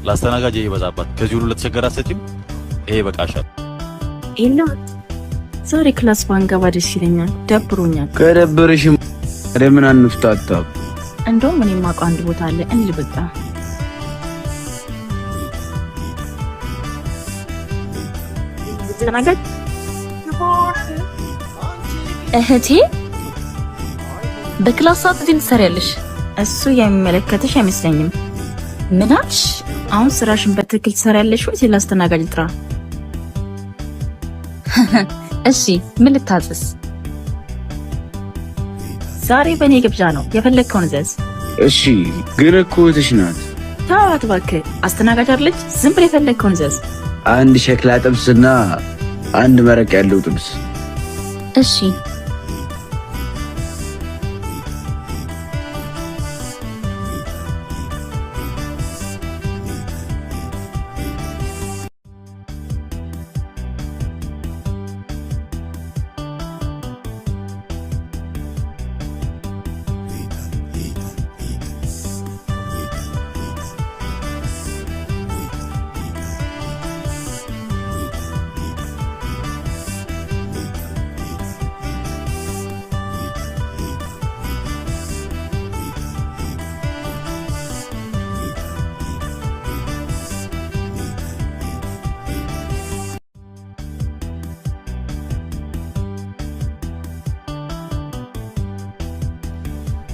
ላስተናጋጅ ይበዛባት ከዚህ ሁሉ ለተቸገረ አትሰጪም? ይሄ በቃሻል። ኢላ ዛሬ ክላስ ባንገባ ደስ ይለኛል፣ ደብሮኛል። ከደበረሽም ለምን አንፍታታ? እንደውም እኔ የማውቀው አንድ ቦታ አለ፣ እንሂድ በቃ። ተናገር እህቴ፣ በክላስ ሰዓት እዚህ ትሰሪያለሽ? እሱ የሚመለከትሽ አይመስለኝም። ምን አልሽ? አሁን ስራሽን በትክክል ትሰሪያለሽ ወይ? ላስተናጋጅ ጥራ። እሺ ምን ልታዘዝ? ዛሬ በእኔ ግብዣ ነው፣ የፈለግከውን እዘዝ። እሺ ግን እኮ እህትሽ ናት። ተዋት እባክህ፣ አስተናጋጅ አይደለች? ዝም ብለህ የፈለግከውን እዘዝ። አንድ ሸክላ ጥብስና አንድ መረቅ ያለው ጥብስ። እሺ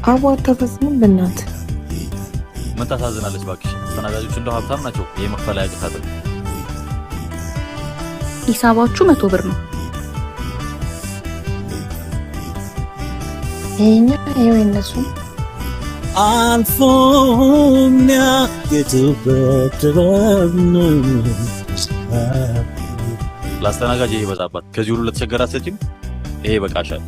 አቦ አታፈጽም በእናት ምን ታሳዝናለች ባክሽ። አስተናጋጆች እንደው ሀብታም ናቸው። ይሄ መክፈል አያቅታትም። ሂሳባችሁ 100 ብር ነው። ይሄኛ ይሄው እነሱ አልፎኛ የተበደረም ላስተናጋጅ ይበዛባት ከዚህ ሁሉ ለተቸገረ አትሰጪም? ይሄ በቃሻል።